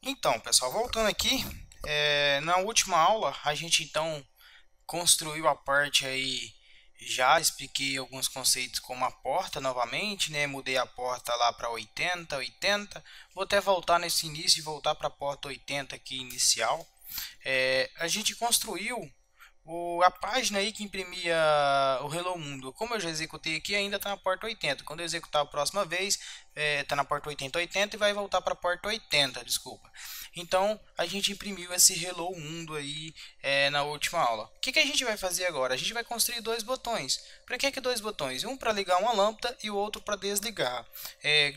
Então, pessoal, voltando aqui, na última aula a gente então construiu a parte aí, já expliquei alguns conceitos como a porta novamente, né? Mudei a porta lá para 80, 80. Vou até voltar nesse início e voltar para a porta 80 aqui inicial. A gente construiu a página aí que imprimia o Hello Mundo. Como eu já executei aqui, ainda está na porta 80. Quando eu executar a próxima vez, está na porta 80, 80 e vai voltar para a porta 80, desculpa. Então, a gente imprimiu esse Hello Mundo aí na última aula. O que a gente vai fazer agora? A gente vai construir dois botões. Para que dois botões? Um para ligar uma lâmpada e o outro para desligar.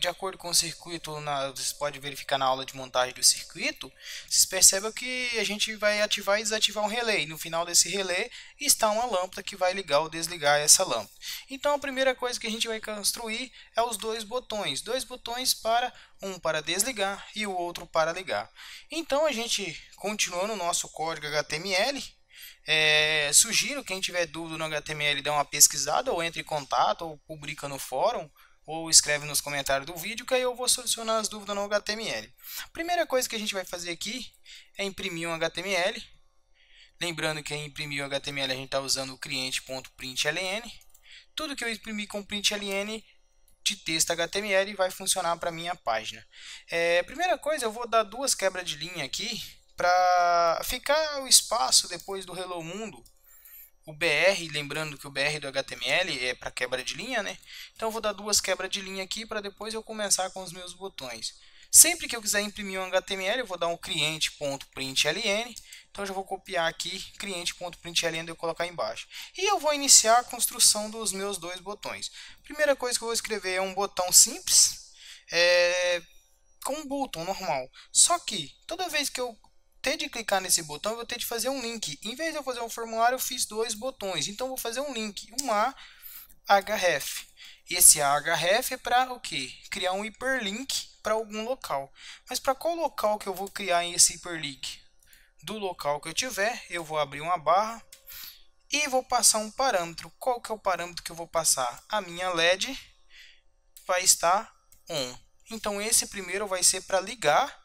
De acordo com o circuito, você pode verificar na aula de montagem do circuito, vocês percebem que a gente vai ativar e desativar um relé. E no final desse relé está uma lâmpada que vai ligar ou desligar essa lâmpada. Então a primeira coisa que a gente vai construir é os dois botões. Dois botões para um para desligar e o outro para ligar. Então a gente continuando o nosso código HTML. Sugiro quem tiver dúvida no HTML dê uma pesquisada ou entre em contato ou publica no fórum ou escreve nos comentários do vídeo que aí eu vou solucionar as dúvidas no HTML. Primeira coisa que a gente vai fazer aqui é imprimir um HTML. Lembrando que em imprimir o HTML a gente está usando o cliente.println. Tudo que eu imprimir com println de texto HTML vai funcionar para minha página. Primeira coisa, eu vou dar duas quebras de linha aqui para ficar o espaço depois do Hello Mundo. O BR, lembrando que o BR do HTML é para quebra de linha, né? Então eu vou dar duas quebras de linha aqui para depois eu começar com os meus botões. Sempre que eu quiser imprimir um HTML, eu vou dar um cliente.println. Então eu já vou copiar aqui cliente.println e eu colocar embaixo. E eu vou iniciar a construção dos meus dois botões. Primeira coisa que eu vou escrever é um botão simples, com um botão normal. Só que toda vez que eu ter de clicar nesse botão, eu vou ter de fazer um link. Em vez de eu fazer um formulário, eu fiz dois botões. Então eu vou fazer um link, um ahref. Esse ahref é para o quê? Criar um hiperlink para algum local. Mas para qual local que eu vou criar esse hiperlink? Do local que eu tiver, eu vou abrir uma barra e vou passar um parâmetro. Qual que é o parâmetro que eu vou passar? A minha LED vai estar on. Então esse primeiro vai ser para ligar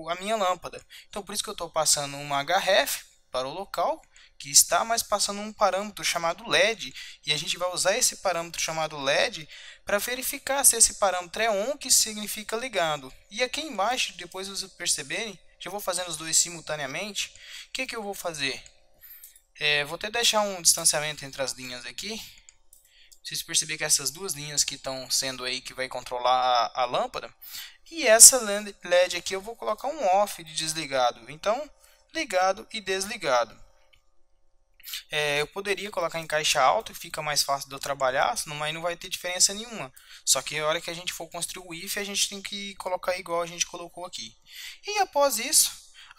a minha lâmpada. Então por isso que eu estou passando uma href para o local que está, mas passando um parâmetro chamado LED, e a gente vai usar esse parâmetro chamado LED para verificar se esse parâmetro é on, que significa ligado. E aqui embaixo, depois vocês perceberem, já vou fazendo os dois simultaneamente. O que eu vou fazer? Vou até deixar um distanciamento entre as linhas aqui. Vocês perceberem que essas duas linhas que estão sendo aí que vai controlar a lâmpada. E essa LED aqui eu vou colocar um off de desligado. Então, ligado e desligado. Eu poderia colocar em caixa alta e fica mais fácil de eu trabalhar, mas não vai ter diferença nenhuma. Só que a hora que a gente for construir o if, a gente tem que colocar igual a gente colocou aqui. E após isso,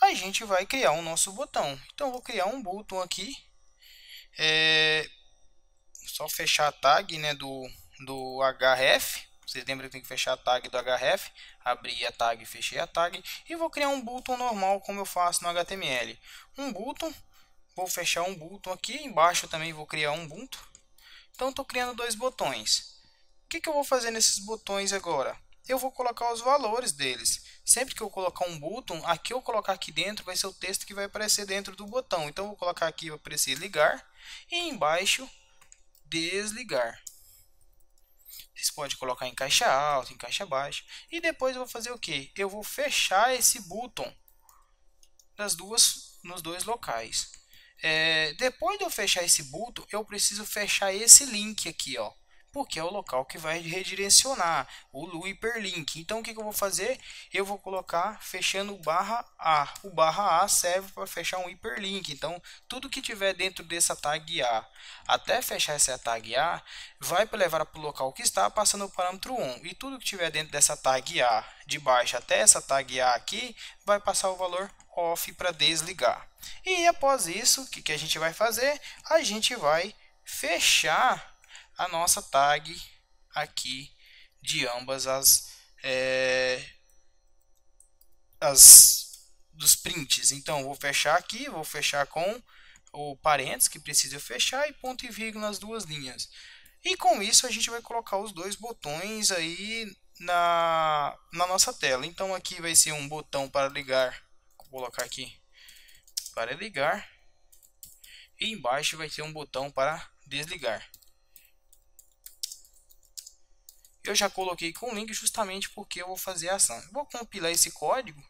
a gente vai criar o nosso botão. Então, eu vou criar um botão aqui. Só fechar a tag, né, do href. Vocês lembram que tem que fechar a tag do href, abrir a tag, fechei a tag e vou criar um botão normal como eu faço no HTML. Um botão, vou fechar um botão aqui, embaixo também vou criar um botão. Então estou criando dois botões. O que eu vou fazer nesses botões agora? Eu vou colocar os valores deles. Sempre que eu colocar um botão, aqui eu colocar aqui dentro vai ser o texto que vai aparecer dentro do botão. Então eu vou colocar aqui vai aparecer ligar e embaixo desligar. Vocês podem colocar em caixa alta, em caixa baixa. E depois eu vou fazer o que? Eu vou fechar esse botão nos dois locais. Depois de eu fechar esse botão, eu preciso fechar esse link aqui, ó, porque é o local que vai redirecionar o hiperlink. Então o que eu vou fazer? Eu vou colocar fechando o barra A. O barra A serve para fechar um hiperlink. Então tudo que tiver dentro dessa tag A até fechar essa tag A vai levar para o local que está passando o parâmetro on. E tudo que tiver dentro dessa tag A de baixo até essa tag A aqui vai passar o valor off para desligar. E após isso, o que a gente vai fazer? A gente vai fechar a nossa tag aqui de ambas as dos prints. Então vou fechar aqui, vou fechar com o parênteses que precisa fechar e ponto e vírgula nas duas linhas. E com isso a gente vai colocar os dois botões aí na nossa tela. Então aqui vai ser um botão para ligar, vou colocar aqui para ligar, e embaixo vai ter um botão para desligar. Eu já coloquei com o link justamente porque eu vou fazer a ação. Vou compilar esse código.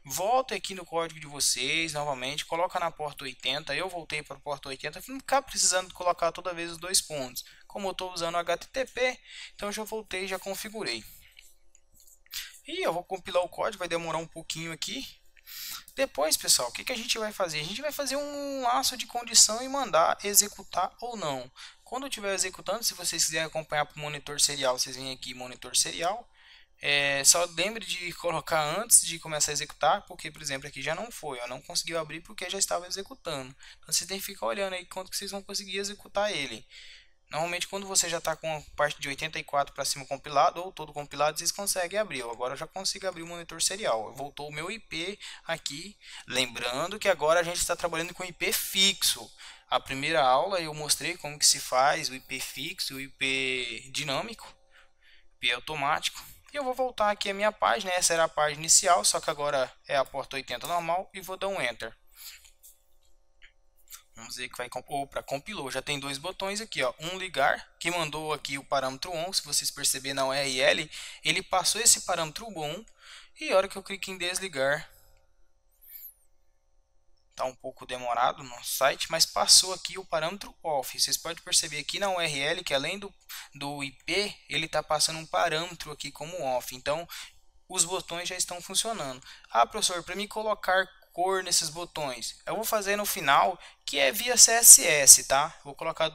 Volta aqui no código de vocês novamente, coloca na porta 80. Eu voltei para a porta 80, não ficar precisando colocar toda vez os dois pontos. Como eu estou usando HTTP, então já voltei, já configurei. E eu vou compilar o código, vai demorar um pouquinho aqui. Depois, pessoal, o que a gente vai fazer? A gente vai fazer um laço de condição e mandar executar ou não. Quando eu estiver executando, se vocês quiserem acompanhar para o monitor serial, vocês vêm aqui monitor serial. Só lembre de colocar antes de começar a executar, porque, por exemplo, aqui já não foi, eu não consegui abrir porque já estava executando. Então, você tem que ficar olhando aí quanto que vocês vão conseguir executar ele. Normalmente, quando você já está com a parte de 84 para cima compilado, ou todo compilado, vocês conseguem abrir. Agora eu já consigo abrir o monitor serial. Voltou o meu IP aqui. Lembrando que agora a gente está trabalhando com IP fixo. A primeira aula eu mostrei como que se faz o IP fixo e o IP dinâmico, IP automático. E eu vou voltar aqui a minha página. Essa era a página inicial, só que agora é a porta 80 normal. E vou dar um Enter. Vamos ver que vai... Opa, compilou. Já tem dois botões aqui, ó. Um ligar, que mandou aqui o parâmetro on. Se vocês perceberem na URL, ele passou esse parâmetro on. E a hora que eu clico em desligar, está um pouco demorado no site, mas passou aqui o parâmetro off. Vocês podem perceber aqui na URL que além do IP, ele está passando um parâmetro aqui como off. Então, os botões já estão funcionando. Ah, professor, para mim colocar cor nesses botões, eu vou fazer no final, que é via CSS, tá? Vou colocar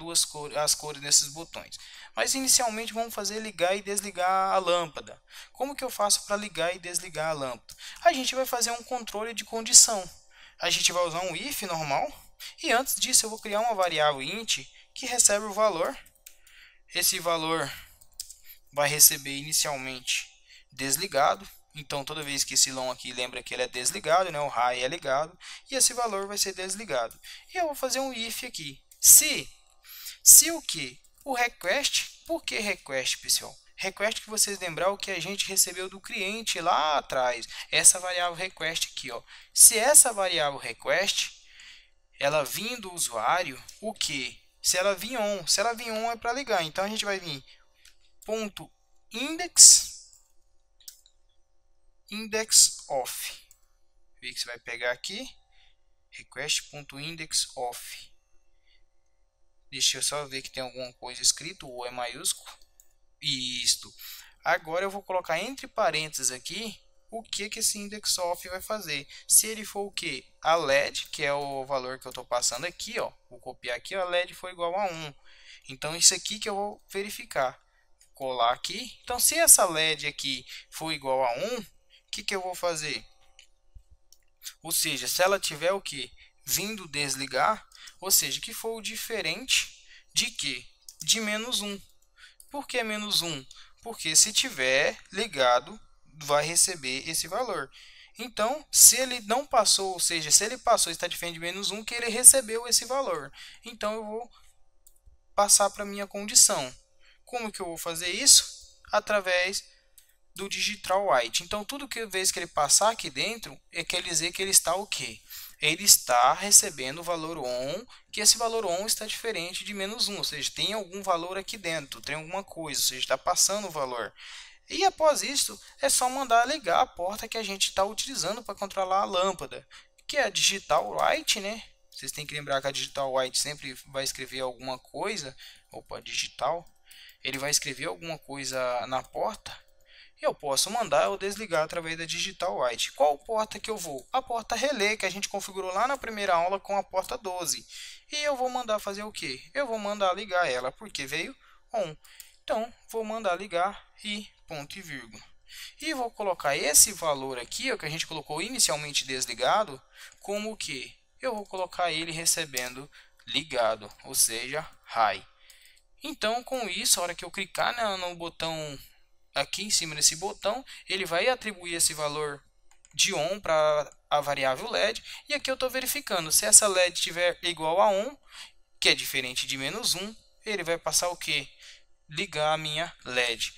as cores nesses botões. Mas inicialmente vamos fazer ligar e desligar a lâmpada. Como que eu faço para ligar e desligar a lâmpada? A gente vai fazer um controle de condição. A gente vai usar um if normal. E antes disso eu vou criar uma variável int que recebe o valor. Esse valor vai receber inicialmente desligado. Então toda vez que esse long aqui lembra que ele é desligado, né? O high é ligado. E esse valor vai ser desligado. E eu vou fazer um if aqui. Se o que? O request. Por que request, pessoal? Request que vocês lembrar o que a gente recebeu do cliente lá atrás. Essa variável request aqui, ó. Se essa variável request, ela vir do usuário, o que? Se ela vir on é para ligar. Então a gente vai vir ponto index off. Vê que você vai pegar aqui request.indexOff. Deixa eu só ver que tem alguma coisa escrito, o é maiúsculo. Isto. Agora eu vou colocar entre parênteses aqui o que esse indexOff vai fazer. Se ele for o que? A LED, que é o valor que eu estou passando aqui, ó. Vou copiar aqui, a LED foi igual a 1. Então isso aqui que eu vou verificar. Vou colar aqui. Então se essa LED aqui for igual a 1, o que eu vou fazer? Ou seja, se ela tiver o que? Vindo desligar, ou seja, que for diferente de que? De -1. Por que -1? Porque se tiver ligado, vai receber esse valor. Então, se ele não passou, ou seja, se ele passou e está diferente de -1, que ele recebeu esse valor. Então, eu vou passar para a minha condição. Como que eu vou fazer isso? Através do digital white. Então, tudo que vez que ele passar aqui dentro, quer dizer que ele está o quê? Ele está recebendo o valor on, que esse valor on está diferente de -1, ou seja, tem algum valor aqui dentro, tem alguma coisa, ou seja, está passando o valor. E após isso, é só mandar ligar a porta que a gente está utilizando para controlar a lâmpada, que é a digital white, né? Vocês têm que lembrar que a digital white sempre vai escrever alguma coisa, opa, digital, ele vai escrever alguma coisa na porta. Eu posso mandar ou desligar através da digital white. Qual porta que eu vou? A porta relé que a gente configurou lá na primeira aula com a porta 12. E eu vou mandar fazer o que? Eu vou mandar ligar ela porque veio on. Então, vou mandar ligar e ponto e vírgula. E vou colocar esse valor aqui, ó, que a gente colocou inicialmente desligado, como o que? Eu vou colocar ele recebendo ligado, ou seja, high. Então, com isso, a hora que eu clicar no botão aqui em cima desse botão, ele vai atribuir esse valor de on para a variável LED. E aqui eu estou verificando, se essa LED estiver igual a 1, que é diferente de -1, ele vai passar o que? Ligar a minha LED.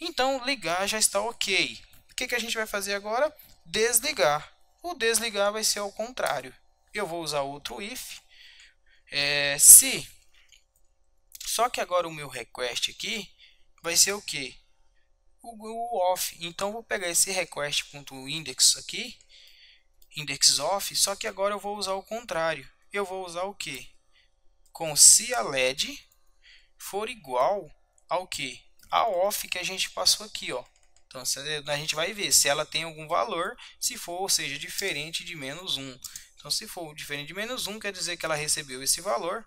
Então ligar já está ok. O que a gente vai fazer agora? Desligar. O desligar vai ser ao contrário. Eu vou usar outro if. Se. Só que agora o meu request aqui vai ser o que? O off. Então eu vou pegar esse request.index aqui, index off, só que agora eu vou usar o contrário. Eu vou usar o que? Com se a LED for igual ao que? A off que a gente passou aqui, ó. Então a gente vai ver se ela tem algum valor, se for, ou seja, diferente de -1. Então se for diferente de -1, quer dizer que ela recebeu esse valor.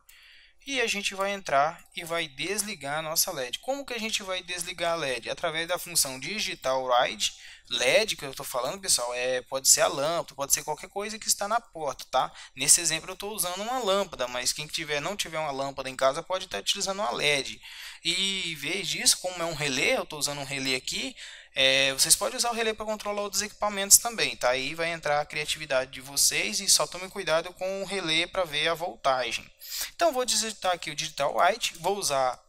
E a gente vai entrar e vai desligar a nossa LED. Como que a gente vai desligar a LED? Através da função digital ride. LED que eu estou falando, pessoal, pode ser a lâmpada, pode ser qualquer coisa que está na porta, tá? Nesse exemplo eu estou usando uma lâmpada, mas quem não tiver uma lâmpada em casa pode estar utilizando uma LED. E em vez disso, como é um relé, eu estou usando um relé aqui, vocês podem usar o relé para controlar outros equipamentos também, tá? Aí vai entrar a criatividade de vocês e só tomem cuidado com o relé para ver a voltagem. Então vou digitar aqui o digital white, vou usar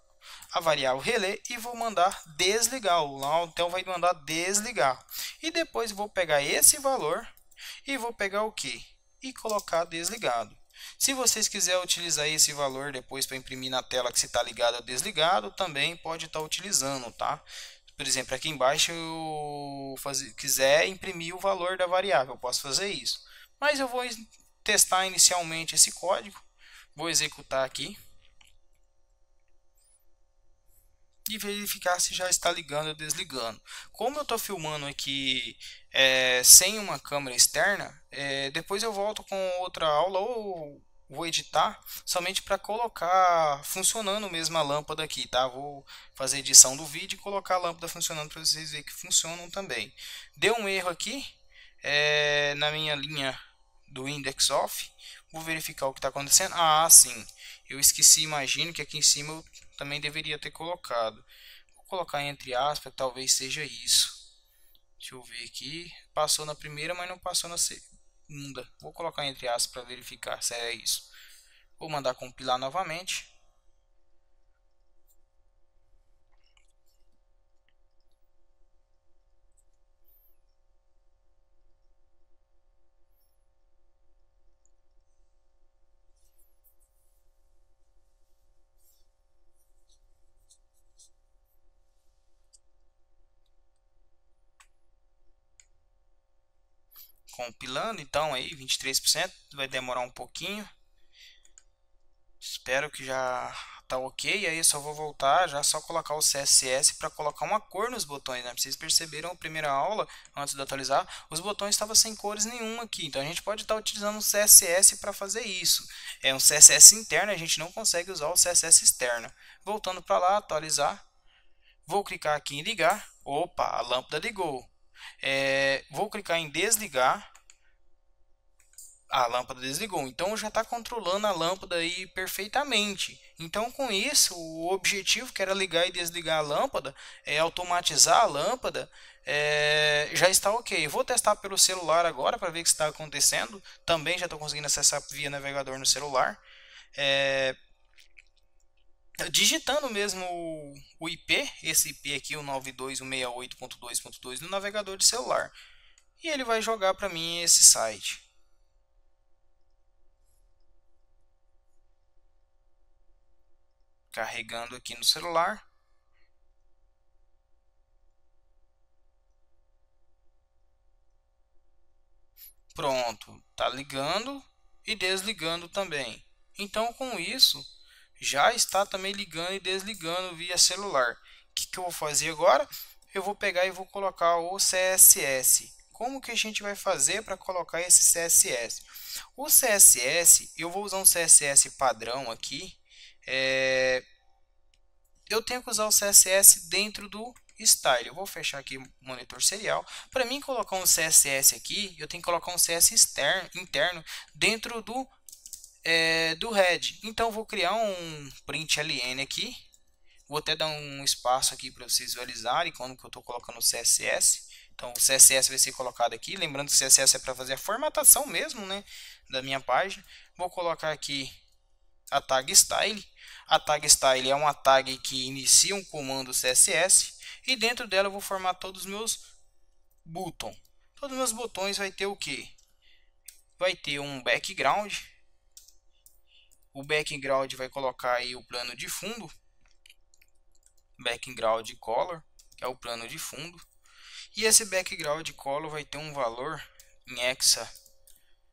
a variável relé e vou mandar desligar. Então vai mandar desligar. E depois vou pegar esse valor e vou pegar o que? E colocar desligado. Se vocês quiserem utilizar esse valor depois para imprimir na tela que se está ligado ou desligado, também pode estar utilizando, tá? Por exemplo, aqui embaixo eu quiser imprimir o valor da variável, eu posso fazer isso. Mas eu vou testar inicialmente esse código, vou executar aqui e verificar se já está ligando ou desligando. Como eu estou filmando aqui sem uma câmera externa, depois eu volto com outra aula ou vou editar somente para colocar funcionando mesmo a lâmpada aqui, tá? Vou fazer edição do vídeo e colocar a lâmpada funcionando para vocês verem que funcionam também. Deu um erro aqui na minha linha do index off. Vou verificar o que está acontecendo. Ah, sim. Eu esqueci, imagino que aqui em cima eu também deveria ter colocado. Vou colocar entre aspas, talvez seja isso. Deixa eu ver aqui. Passou na primeira, mas não passou na segunda. Vou colocar entre aspas para verificar se é isso. Vou mandar compilar novamente. Compilando, então aí 23%, vai demorar um pouquinho. Espero que já tá ok. Aí eu só vou voltar, já só colocar o CSS para colocar uma cor nos botões, né? Vocês perceberam a primeira aula, antes de atualizar, os botões estavam sem cores nenhuma aqui. Então a gente pode estar utilizando o CSS para fazer isso. É um CSS interno, a gente não consegue usar o CSS externo. Voltando para lá, atualizar. Vou clicar aqui em ligar. Opa, a lâmpada ligou. Vou clicar em desligar. A lâmpada desligou, então já está controlando a lâmpada aí perfeitamente. Então com isso, o objetivo que era ligar e desligar a lâmpada, automatizar a lâmpada, já está ok. Vou testar pelo celular agora para ver o que está acontecendo. Também já estou conseguindo acessar via navegador no celular. Digitando mesmo o IP, esse IP aqui, o 92.168.2.2 no navegador de celular. E ele vai jogar para mim esse site. Carregando aqui no celular. Pronto, tá ligando e desligando também. Então com isso já está também ligando e desligando via celular. O que eu vou fazer agora? Eu vou pegar e vou colocar o CSS. Como que a gente vai fazer para colocar esse CSS? O CSS, eu vou usar um CSS padrão aqui. Eu tenho que usar o CSS dentro do style. Eu vou fechar aqui o monitor serial. Para mim colocar um CSS aqui, eu tenho que colocar um CSS interno dentro do head. Então vou criar um println aqui. Vou até dar um espaço aqui para vocês visualizarem quando que eu estou colocando o CSS. Então o CSS vai ser colocado aqui. Lembrando que o CSS é para fazer a formatação mesmo, né, da minha página. Vou colocar aqui a tag style. A tag style é uma tag que inicia um comando CSS. E dentro dela eu vou formar todos os meus botões. Todos os meus botões vai ter o que? Vai ter um background. O background vai colocar aí o plano de fundo. Background color, que é o plano de fundo. E esse background color vai ter um valor em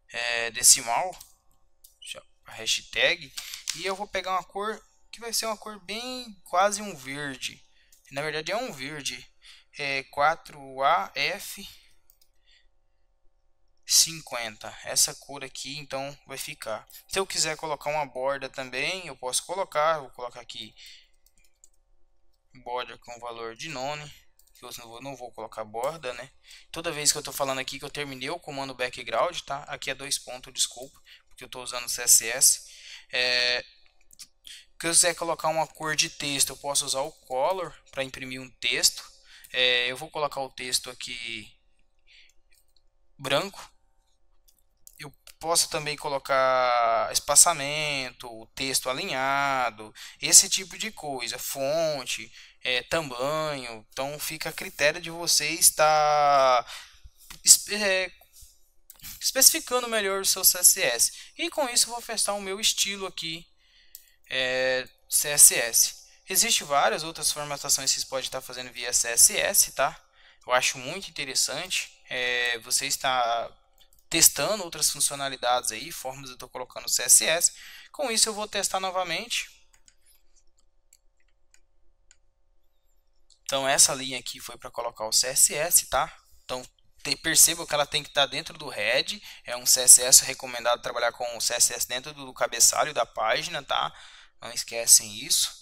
hexadecimal, a hashtag. E eu vou pegar uma cor que vai ser uma cor bem quase um verde. Na verdade é um verde. É 4AF50. Essa cor aqui então vai ficar. Se eu quiser colocar uma borda também, eu posso colocar. Vou colocar aqui borda com valor de none. Eu não vou colocar borda, né? Toda vez que eu estou falando aqui que eu terminei o comando background, tá? Aqui é 2 pontos, desculpa, porque eu estou usando CSS. Se eu quiser colocar uma cor de texto, eu posso usar o color para imprimir um texto. Eu vou colocar o texto aqui branco. Eu posso também colocar espaçamento, texto alinhado, esse tipo de coisa, fonte, tamanho. Então fica a critério de você estar especificando melhor o seu CSS. E com isso eu vou testar o meu estilo aqui, CSS. Existem várias outras formatações que você pode estar fazendo via CSS, tá? Eu acho muito interessante. Você está testando outras funcionalidades aí, formas eu estou colocando CSS. Com isso eu vou testar novamente. Então essa linha aqui foi para colocar o CSS, tá? Então perceba que ela tem que estar dentro do head. É um CSS recomendado trabalhar com o CSS dentro do cabeçalho da página, tá? Não esquecem isso.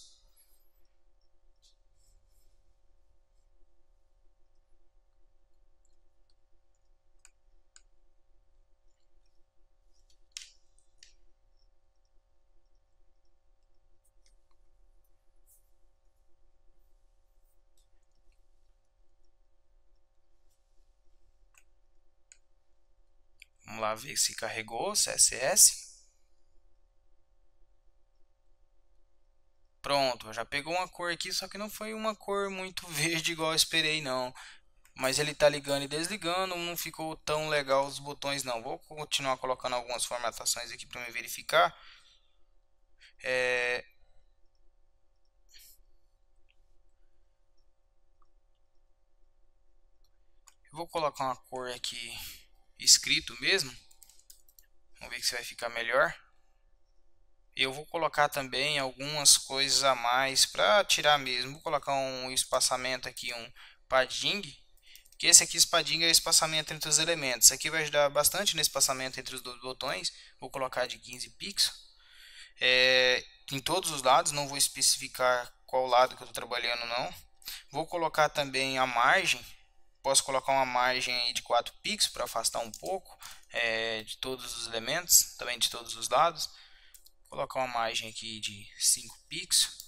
Vamos lá ver se carregou o CSS. Pronto, já pegou uma cor aqui, só que não foi uma cor muito verde igual eu esperei não. Mas ele tá ligando e desligando, não ficou tão legal os botões não. Vou continuar colocando algumas formatações aqui para me verificar. Eu vou colocar uma cor aqui escrito mesmo. Vamos ver se vai ficar melhor. Eu vou colocar também algumas coisas a mais para tirar mesmo. Vou colocar um espaçamento aqui, um padding. Que esse aqui, padding, é o espaçamento entre os elementos. Isso aqui vai ajudar bastante no espaçamento entre os dois botões. Vou colocar de 15 pixels. Em todos os lados, não vou especificar qual lado que eu estou trabalhando não. Vou colocar também a margem. Posso colocar uma margem de 4 pixels para afastar um pouco de todos os elementos, também de todos os lados. Vou colocar uma margem aqui de 5 pixels.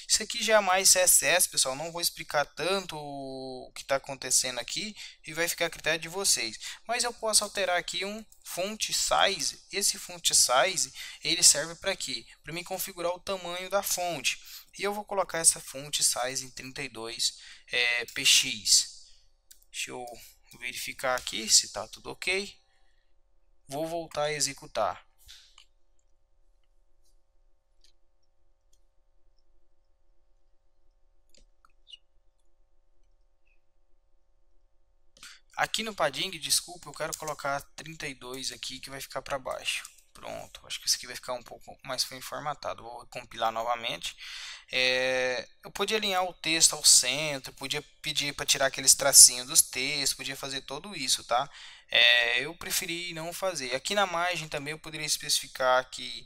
Isso aqui já é mais CSS, pessoal. Não vou explicar tanto o que está acontecendo aqui e vai ficar a critério de vocês. Mas eu posso alterar aqui um font size. Esse font size ele serve para quê? Para mim configurar o tamanho da fonte. E eu vou colocar essa font size em 32 px. Deixa eu verificar aqui se está tudo ok. Vou voltar a executar. Aqui no padding, desculpa, eu quero colocar 32 aqui que vai ficar para baixo. Pronto, acho que isso aqui vai ficar um pouco mais bem formatado. Vou compilar novamente. Eu podia alinhar o texto ao centro, podia pedir para tirar aqueles tracinhos dos textos, podia fazer tudo isso, tá? Eu preferi não fazer. Aqui na margem também eu poderia especificar que,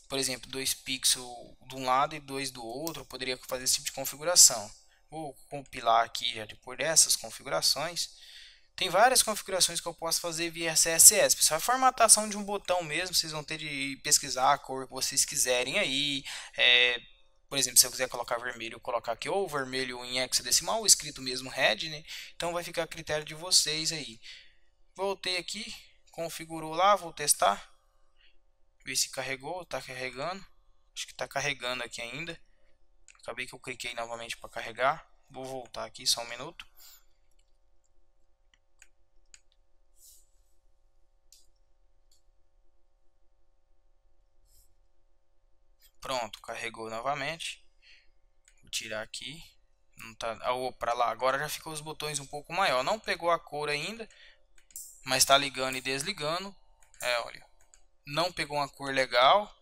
por exemplo, 2 pixels de um lado e 2 do outro. Eu poderia fazer esse tipo de configuração. Vou compilar aqui já depois dessas configurações. Tem várias configurações que eu posso fazer via CSS. Pessoal, a formatação de um botão mesmo, vocês vão ter de pesquisar a cor que vocês quiserem aí. Por exemplo, se eu quiser colocar vermelho, eu colocar aqui ou vermelho em hexadecimal, ou escrito mesmo red, né? Então vai ficar a critério de vocês aí. Voltei aqui, configurou lá, vou testar. Ver se carregou, está carregando. Acho que está carregando aqui ainda. Acabei que eu cliquei novamente para carregar. Vou voltar aqui só um minuto. Pronto, carregou novamente. Vou tirar aqui. Não tá, para lá. Agora já ficou os botões um pouco maior. Não pegou a cor ainda, mas está ligando e desligando. Olha, não pegou uma cor legal.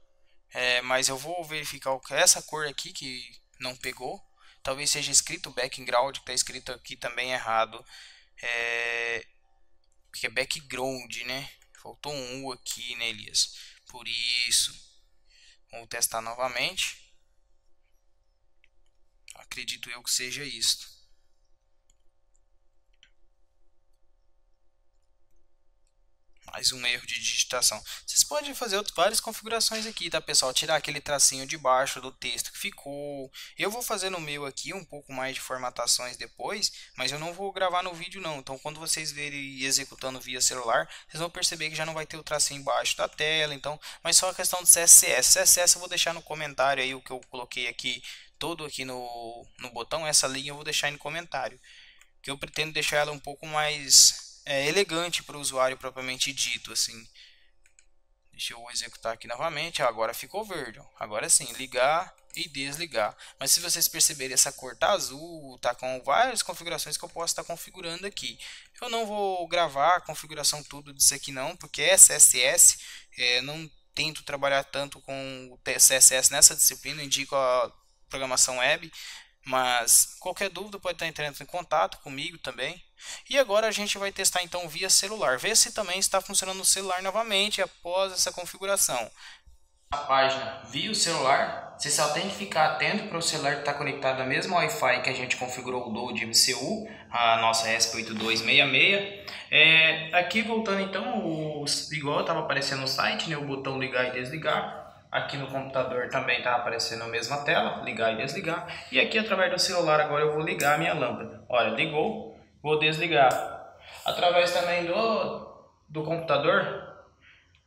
Mas eu vou verificar o que é essa cor aqui que não pegou. Talvez seja escrito background, que está escrito aqui também errado. Porque é background, né? Faltou um U aqui, né, Elias? Por isso. Vamos testar novamente. Acredito eu que seja isto. Mais um erro de digitação. Vocês podem fazer várias configurações aqui, tá, pessoal? Tirar aquele tracinho de baixo do texto que ficou. Eu vou fazer no meu aqui um pouco mais de formatações depois, mas eu não vou gravar no vídeo não. Então, quando vocês verem executando via celular, vocês vão perceber que já não vai ter o tracinho embaixo da tela. Então, mas só a questão do CSS. CSS eu vou deixar no comentário aí o que eu coloquei aqui, todo aqui no botão. Essa linha eu vou deixar aí no comentário, que eu pretendo deixar ela um pouco mais elegante para o usuário propriamente dito, assim. Deixa eu executar aqui novamente. Agora ficou verde. Agora sim, ligar e desligar. Mas se vocês perceberem, essa cor tá azul, tá com várias configurações que eu posso estar configurando aqui. Eu não vou gravar a configuração tudo disso aqui não, porque é CSS. Não tento trabalhar tanto com o CSS nessa disciplina, indico a programação web. Mas qualquer dúvida pode estar entrando em contato comigo também. E agora a gente vai testar então via celular. Ver se também está funcionando no celular novamente após essa configuração. A página via o celular, você só tem que ficar atento para o celular estar conectado ao mesmo Wi-Fi que a gente configurou o Node MCU, a nossa ESP8266. Aqui voltando então, igual estava aparecendo no site, né, o botão ligar e desligar. Aqui no computador também está aparecendo a mesma tela, ligar e desligar. E aqui através do celular agora eu vou ligar a minha lâmpada. Olha, ligou, vou desligar. Através também do computador,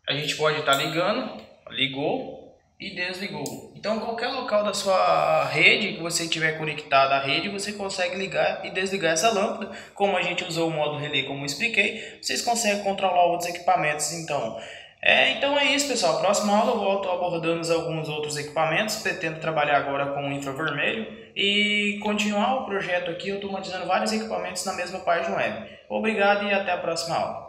a gente pode estar ligando, ligou e desligou. Então qualquer local da sua rede que você tiver conectado à rede, você consegue ligar e desligar essa lâmpada. Como a gente usou o modo relé, como eu expliquei, vocês conseguem controlar outros equipamentos. Então é isso, pessoal. Próxima aula eu volto abordando alguns outros equipamentos. Pretendo trabalhar agora com o infravermelho e continuar o projeto aqui automatizando vários equipamentos na mesma página web. Obrigado e até a próxima aula.